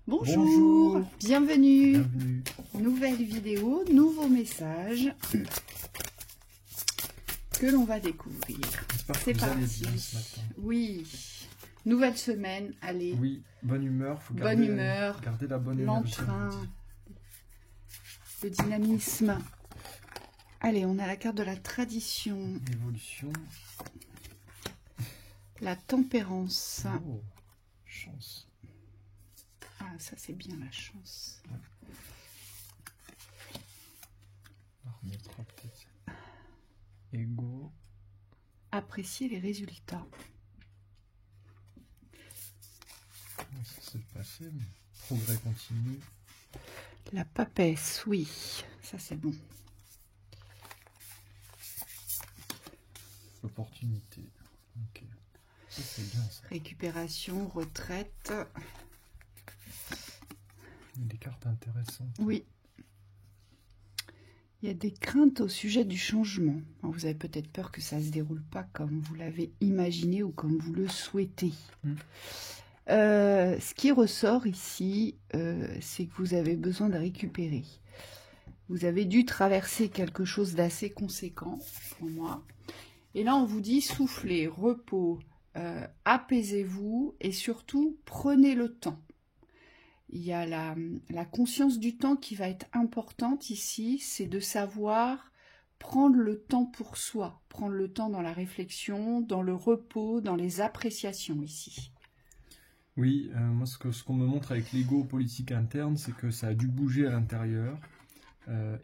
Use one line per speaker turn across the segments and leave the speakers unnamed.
Bonjour,
Bonjour,
bienvenue.
bienvenue.
Nouvelle vidéo, nouveau message que l'on va découvrir.
J'espère que
C'est
vous allez
parti.
bien ce matin.
Oui, nouvelle semaine, allez,
Oui, bonne humeur, faut
bonne humeur,
garder la bonne énergie.
l'entrain, le dynamisme. Allez, on a la carte de la tradition,
Évolution.
la tempérance.
Oh, chance.
Ah, ça c'est bien la chance.
On remettra peut-être. Ego.
Apprécier les résultats.
Comment ça s'est passé, mais progrès continu.
La papesse, oui, ça c'est bon.
Opportunité. Ok. Ça c'est bien ça.
Récupération, retraite.
Il y a des cartes intéressantes.
Oui. Il y a des craintes au sujet du changement. Alors, vous avez peut-être peur que ça ne se déroule pas comme vous l'avez imaginé ou comme vous le souhaitez. Ce qui ressort ici, c'est que vous avez besoin de récupérer. Vous avez dû traverser quelque chose d'assez conséquent pour moi. Et là, on vous dit soufflez, repos, apaisez-vous et surtout prenez le temps. Il y a la conscience du temps qui va être importante ici, c'est de savoir prendre le temps pour soi, prendre le temps dans la réflexion, dans le repos, dans les appréciations ici.
Oui, moi ce qu'on me montre avec l'ego politique interne, c'est que ça a dû bouger à l'intérieur.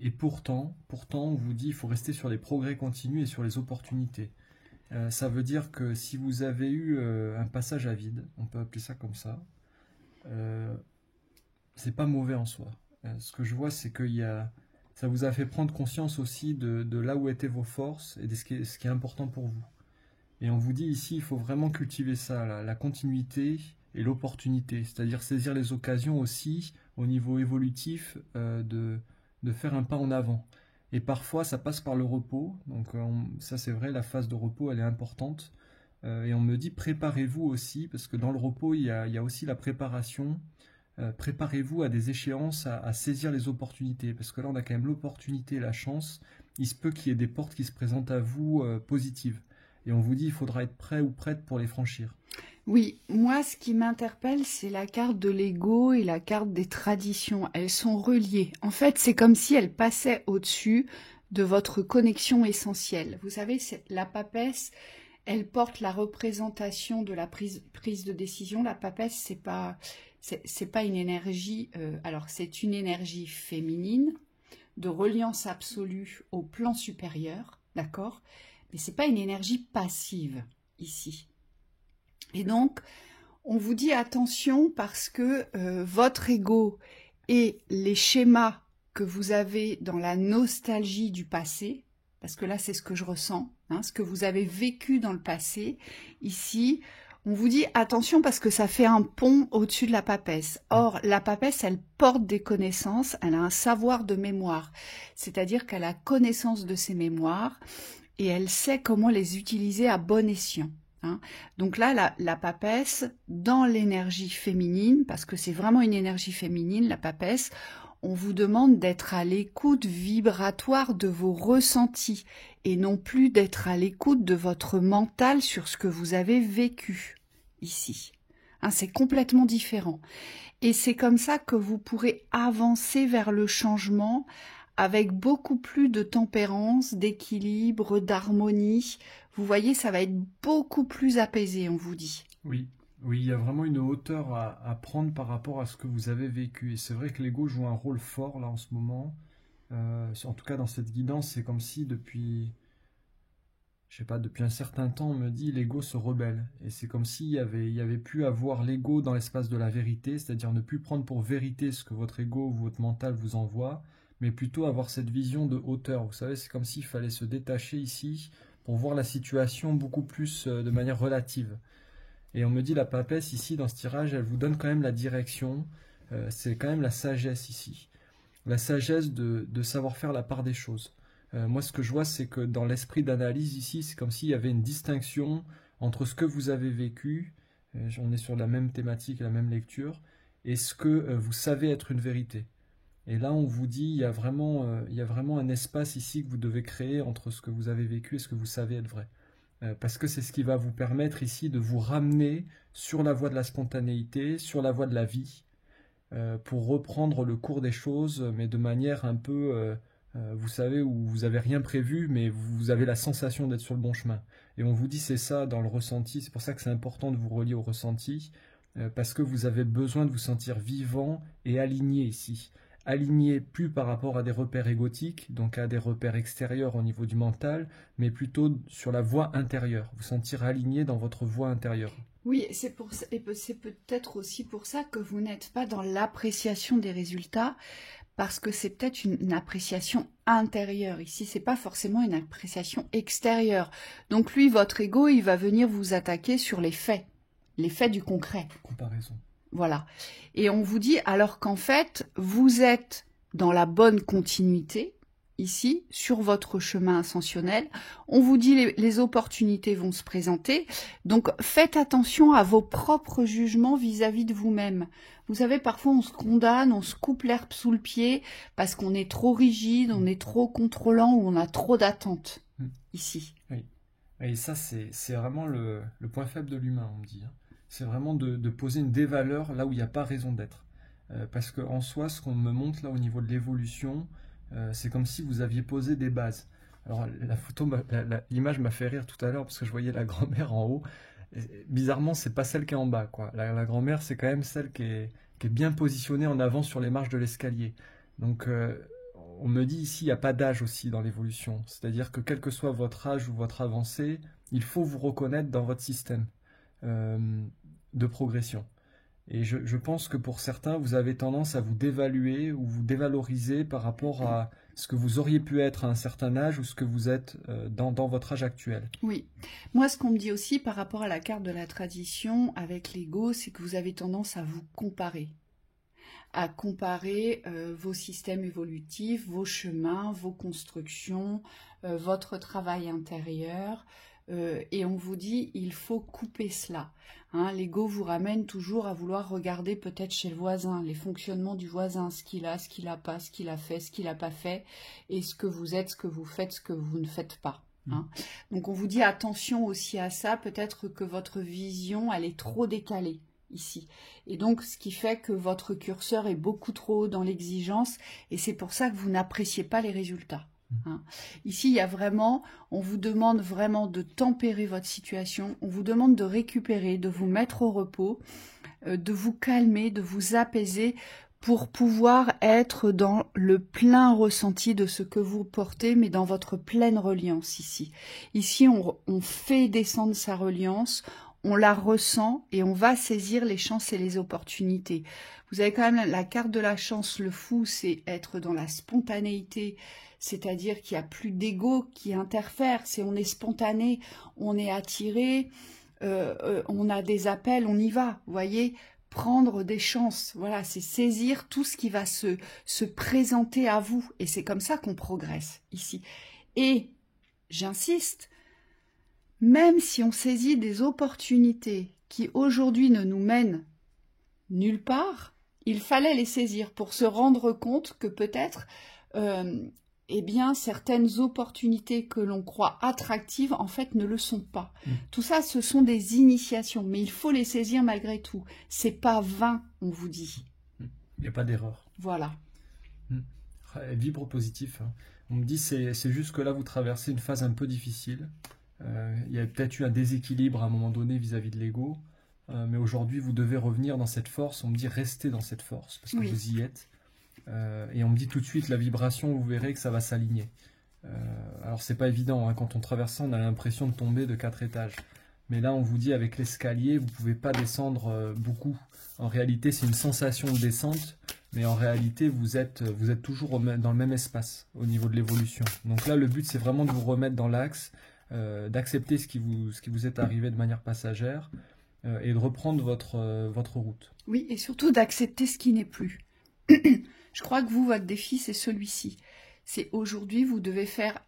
Et pourtant, on vous dit qu'il faut rester sur les progrès continus et sur les opportunités. Ça veut dire que si vous avez eu un passage à vide, on peut appeler ça comme ça, c'est pas mauvais en soi. Ce que je vois, c'est que ça vous a fait prendre conscience aussi de là où étaient vos forces et de ce qui est important pour vous. Et on vous dit ici, il faut vraiment cultiver ça, la continuité et l'opportunité, c'est-à-dire saisir les occasions aussi au niveau évolutif de faire un pas en avant. Et parfois, ça passe par le repos. Donc ça, c'est vrai, la phase de repos, elle est importante. Et on me dit, préparez-vous aussi, parce que dans le repos, il y a aussi la préparation. Préparez-vous à des échéances, à saisir les opportunités, parce que là, on a quand même l'opportunité et la chance. Il se peut qu'il y ait des portes qui se présentent à vous positives. Et on vous dit, il faudra être prêt ou prête pour les franchir.
Oui, moi, ce qui m'interpelle, c'est la carte de l'ego et la carte des traditions. Elles sont reliées. En fait, c'est comme si elles passaient au-dessus de votre connexion essentielle. Vous savez, la papesse, elle porte la représentation de la prise de décision. La papesse, c'est pas une énergie. Alors, c'est une énergie féminine de reliance absolue au plan supérieur, d'accord? Mais c'est pas une énergie passive ici. Et donc, on vous dit attention parce que votre ego et les schémas que vous avez dans la nostalgie du passé, parce que là, c'est ce que je ressens, hein, ce que vous avez vécu dans le passé, ici, on vous dit attention parce que ça fait un pont au-dessus de la papesse. Or, la papesse, elle porte des connaissances, elle a un savoir de mémoire, c'est-à-dire qu'elle a connaissance de ses mémoires et elle sait comment les utiliser à bon escient. Hein. Donc là, la papesse, dans l'énergie féminine, parce que c'est vraiment une énergie féminine, la papesse, on vous demande d'être à l'écoute vibratoire de vos ressentis et non plus d'être à l'écoute de votre mental sur ce que vous avez vécu ici. Hein, c'est complètement différent. Et c'est comme ça que vous pourrez avancer vers le changement avec beaucoup plus de tempérance, d'équilibre, d'harmonie. Vous voyez, ça va être beaucoup plus apaisé, on vous dit.
Oui, il y a vraiment une hauteur à prendre par rapport à ce que vous avez vécu. Et c'est vrai que l'ego joue un rôle fort là en ce moment. En tout cas, dans cette guidance, c'est comme si depuis un certain temps, on me dit l'ego se rebelle. Et c'est comme s'il y avait pu avoir l'ego dans l'espace de la vérité, c'est-à-dire ne plus prendre pour vérité ce que votre ego ou votre mental vous envoie, mais plutôt avoir cette vision de hauteur. Vous savez, c'est comme s'il fallait se détacher ici pour voir la situation beaucoup plus de manière relative. Et on me dit la papesse ici, dans ce tirage, elle vous donne quand même la direction. C'est quand même la sagesse ici. La sagesse de savoir faire la part des choses. Moi, ce que je vois, c'est que dans l'esprit d'analyse ici, c'est comme s'il y avait une distinction entre ce que vous avez vécu, on est sur la même thématique, la même lecture, Est-ce que vous savez être une vérité? Et là, on vous dit, il y a vraiment un espace ici que vous devez créer entre ce que vous avez vécu et ce que vous savez être vrai. Parce que c'est ce qui va vous permettre ici de vous ramener sur la voie de la spontanéité, sur la voie de la vie, pour reprendre le cours des choses, mais de manière un peu, vous savez, où vous avez rien prévu, mais vous avez la sensation d'être sur le bon chemin. Et on vous dit c'est ça dans le ressenti, c'est pour ça que c'est important de vous relier au ressenti, parce que vous avez besoin de vous sentir vivant et aligné ici. Aligné plus par rapport à des repères égotiques, donc à des repères extérieurs au niveau du mental, mais plutôt sur la voie intérieure, vous sentir aligné dans votre voie intérieure.
Oui, c'est peut-être aussi pour ça que vous n'êtes pas dans l'appréciation des résultats, parce que c'est peut-être une appréciation intérieure. Ici, c'est pas forcément une appréciation extérieure. Donc lui, votre ego, il va venir vous attaquer sur les faits du concret.
Comparaison.
Voilà. Et on vous dit alors qu'en fait, vous êtes dans la bonne continuité, ici, sur votre chemin ascensionnel. On vous dit les opportunités vont se présenter. Donc, faites attention à vos propres jugements vis-à-vis de vous-même. Vous savez, parfois, on se condamne, on se coupe l'herbe sous le pied parce qu'on est trop rigide, on est trop contrôlant ou on a trop d'attentes, ici.
Oui. Et ça, c'est vraiment le point faible de l'humain, on me dit. C'est vraiment de poser une dévaleur là où il n'y a pas raison d'être. Parce qu'en soi, ce qu'on me montre là au niveau de l'évolution, c'est comme si vous aviez posé des bases. Alors l'image m'a fait rire tout à l'heure parce que je voyais la grand-mère en haut. Et, bizarrement, c'est pas celle qui est en bas, quoi. La grand-mère, c'est quand même celle qui est bien positionnée en avant sur les marches de l'escalier. Donc on me dit ici, il n'y a pas d'âge aussi dans l'évolution. C'est-à-dire que quel que soit votre âge ou votre avancée, il faut vous reconnaître dans votre système de progression. Et je pense que pour certains, vous avez tendance à vous dévaluer ou vous dévaloriser par rapport à ce que vous auriez pu être à un certain âge ou ce que vous êtes dans votre âge actuel.
Oui. Moi, ce qu'on me dit aussi par rapport à la carte de la tradition avec l'ego, c'est que vous avez tendance à vous comparer. À comparer vos systèmes évolutifs, vos chemins, vos constructions, votre travail intérieur. Et on vous dit, il faut couper cela. Hein, l'ego vous ramène toujours à vouloir regarder peut-être chez le voisin, les fonctionnements du voisin, ce qu'il a pas, ce qu'il a fait, ce qu'il n'a pas fait, et ce que vous êtes, ce que vous faites, ce que vous ne faites pas. Hein. Donc on vous dit attention aussi à ça, peut-être que votre vision, elle est trop décalée ici. Et donc, ce qui fait que votre curseur est beaucoup trop haut dans l'exigence, et c'est pour ça que vous n'appréciez pas les résultats. Hein. Ici, il y a vraiment, on vous demande vraiment de tempérer votre situation, on vous demande de récupérer, de vous mettre au repos, de vous calmer, de vous apaiser pour pouvoir être dans le plein ressenti de ce que vous portez, mais dans votre pleine reliance ici. Ici, on fait descendre sa reliance, on la ressent et on va saisir les chances et les opportunités. Vous avez quand même la carte de la chance, le fou, c'est être dans la spontanéité, c'est-à-dire qu'il n'y a plus d'ego qui interfère, on est spontané, on est attiré, on a des appels, on y va, vous voyez, prendre des chances, voilà, c'est saisir tout ce qui va se présenter à vous, et c'est comme ça qu'on progresse ici. Et, j'insiste, même si on saisit des opportunités qui aujourd'hui ne nous mènent nulle part, il fallait les saisir pour se rendre compte que peut-être eh bien, certaines opportunités que l'on croit attractives, en fait, ne le sont pas. Tout ça, ce sont des initiations, mais il faut les saisir malgré tout. C'est pas vain, on vous dit.
Il n'y a pas d'erreur.
Voilà.
Vibre positif. On me dit, c'est juste que là, vous traversez une phase un peu difficile. Il y a peut-être eu un déséquilibre à un moment donné vis-à-vis de l'ego, mais aujourd'hui, vous devez revenir dans cette force. On me dit, restez dans cette force, parce que vous y êtes. Et on me dit tout de suite la vibration, vous verrez que ça va s'aligner. Alors c'est pas évident, hein, quand on traverse ça, on a l'impression de tomber de 4 étages. Mais là on vous dit avec l'escalier, vous pouvez pas descendre beaucoup. En réalité c'est une sensation de descente, mais en réalité vous êtes toujours dans le même espace au niveau de l'évolution. Donc là le but c'est vraiment de vous remettre dans l'axe, d'accepter ce qui vous est arrivé de manière passagère et de reprendre votre route.
Oui, et surtout d'accepter ce qui n'est plus. Je crois que votre défi, c'est celui-ci. C'est aujourd'hui, vous devez faire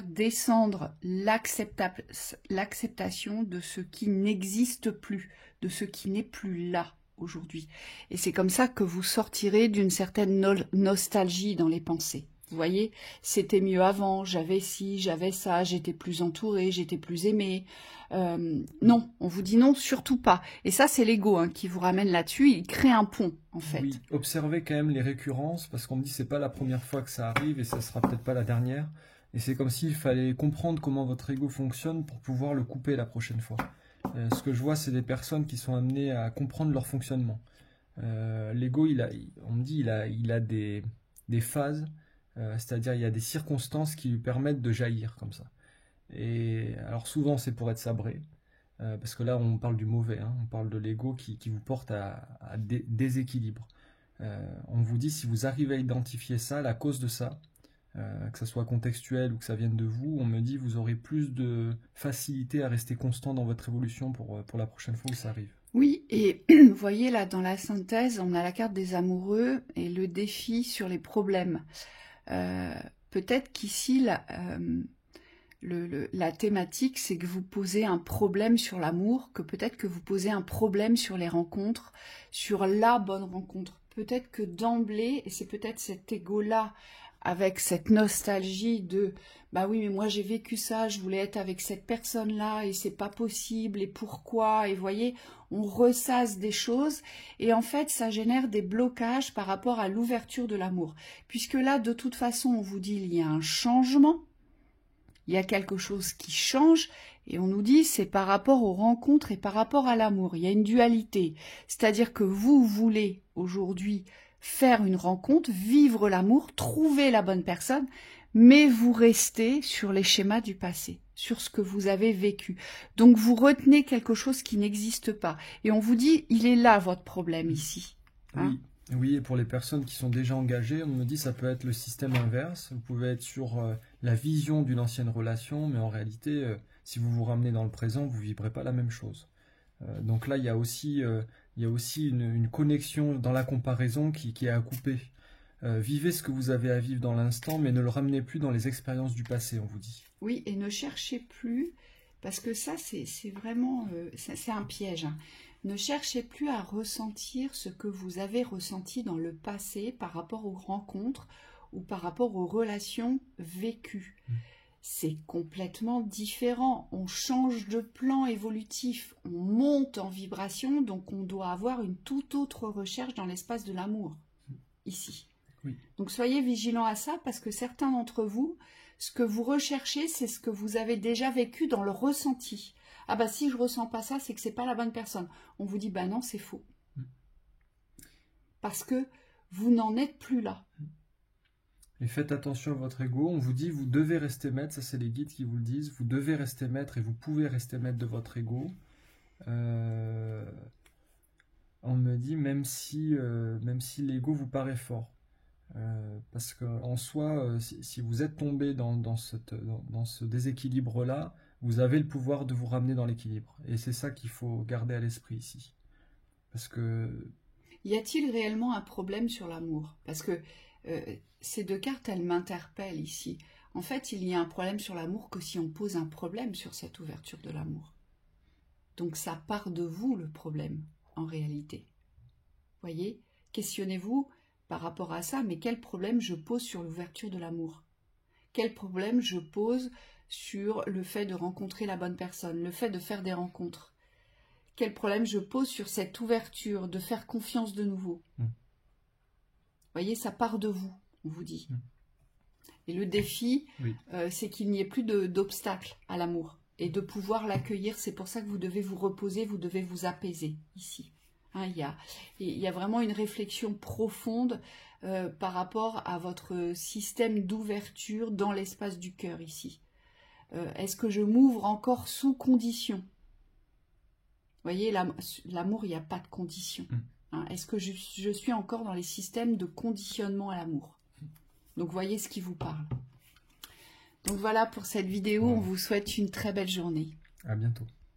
descendre l'acceptation de ce qui n'existe plus, de ce qui n'est plus là, aujourd'hui. Et c'est comme ça que vous sortirez d'une certaine nostalgie dans les pensées. Vous voyez, c'était mieux avant, j'avais ci, j'avais ça, j'étais plus entourée, j'étais plus aimée. Non, on vous dit non, surtout pas. Et ça, c'est l'ego hein, qui vous ramène là-dessus, il crée un pont, en fait.
Oui, observez quand même les récurrences, parce qu'on me dit c'est pas la première fois que ça arrive et ça sera peut-être pas la dernière. Et c'est comme s'il fallait comprendre comment votre ego fonctionne pour pouvoir le couper la prochaine fois. Ce que je vois, c'est des personnes qui sont amenées à comprendre leur fonctionnement. L'ego, on me dit, il a des phases, c'est-à-dire il y a des circonstances qui lui permettent de jaillir comme ça. Et alors souvent c'est pour être sabré, parce que là on parle du mauvais, hein, on parle de l'ego qui vous porte à déséquilibre. On vous dit si vous arrivez à identifier ça, la cause de ça, que ça soit contextuel ou que ça vienne de vous, on me dit vous aurez plus de facilité à rester constant dans votre évolution pour la prochaine fois où ça arrive.
Oui, et vous voyez là dans la synthèse, on a la carte des amoureux et le défi sur les problèmes. Peut-être qu'ici, la thématique, c'est que vous posez un problème sur l'amour, que peut-être que vous posez un problème sur les rencontres, sur la bonne rencontre. Peut-être que d'emblée, et c'est peut-être cet ego-là, avec cette nostalgie de « bah oui, mais moi j'ai vécu ça, je voulais être avec cette personne-là et c'est pas possible, et pourquoi ?» Et vous voyez, on ressasse des choses et en fait, ça génère des blocages par rapport à l'ouverture de l'amour. Puisque là, de toute façon, on vous dit il y a un changement, il y a quelque chose qui change et on nous dit c'est par rapport aux rencontres et par rapport à l'amour. Il y a une dualité, c'est-à-dire que vous voulez aujourd'hui faire une rencontre, vivre l'amour, trouver la bonne personne, mais vous restez sur les schémas du passé, sur ce que vous avez vécu. Donc vous retenez quelque chose qui n'existe pas. Et on vous dit, il est là votre problème ici. Hein?
Oui, et pour les personnes qui sont déjà engagées, on me dit ça peut être le système inverse. Vous pouvez être sur la vision d'une ancienne relation, mais en réalité, si vous vous ramenez dans le présent, vous ne vivrez pas la même chose. Donc là, il y a aussi une connexion dans la comparaison qui est à couper. Vivez ce que vous avez à vivre dans l'instant, mais ne le ramenez plus dans les expériences du passé, on vous dit.
Oui, et ne cherchez plus, parce que ça, c'est vraiment c'est un piège. Hein. Ne cherchez plus à ressentir ce que vous avez ressenti dans le passé par rapport aux rencontres ou par rapport aux relations vécues. C'est complètement différent. On change de plan évolutif, on monte en vibration, donc on doit avoir une toute autre recherche dans l'espace de l'amour, ici.
Oui.
Donc soyez vigilants à ça, parce que certains d'entre vous, ce que vous recherchez, c'est ce que vous avez déjà vécu dans le ressenti. Ah bah si je ressens pas ça, c'est que c'est pas la bonne personne. On vous dit bah non, c'est faux. Parce que vous n'en êtes plus là.
Et faites attention à votre ego, on vous dit vous devez rester maître, ça c'est les guides qui vous le disent, vous devez rester maître et vous pouvez rester maître de votre ego. On me dit même si l'ego vous paraît fort. Parce qu'en soi, si vous êtes tombé dans ce déséquilibre-là, vous avez le pouvoir de vous ramener dans l'équilibre. Et c'est ça qu'il faut garder à l'esprit ici. Parce que...
Y a-t-il réellement un problème sur l'amour? Parce que ces deux cartes, elles m'interpellent ici. En fait, il y a un problème sur l'amour que si on pose un problème sur cette ouverture de l'amour. Donc ça part de vous le problème, en réalité. Voyez, questionnez-vous par rapport à ça, mais quel problème je pose sur l'ouverture de l'amour? Quel problème je pose sur le fait de rencontrer la bonne personne, le fait de faire des rencontres? Quel problème je pose sur cette ouverture, de faire confiance de nouveau? Voyez, ça part de vous, on vous dit. Et le défi, c'est qu'il n'y ait plus d'obstacle à l'amour et de pouvoir l'accueillir. C'est pour ça que vous devez vous reposer, vous devez vous apaiser ici. Hein, il y a vraiment une réflexion profonde par rapport à votre système d'ouverture dans l'espace du cœur ici. Est-ce que je m'ouvre encore sous condition? Vous voyez, l'amour, il n'y a pas de condition. Hein, est-ce que je suis encore dans les systèmes de conditionnement à l'amour? Donc, voyez ce qui vous parle. Donc, voilà pour cette vidéo. On vous souhaite une très belle journée.
À bientôt.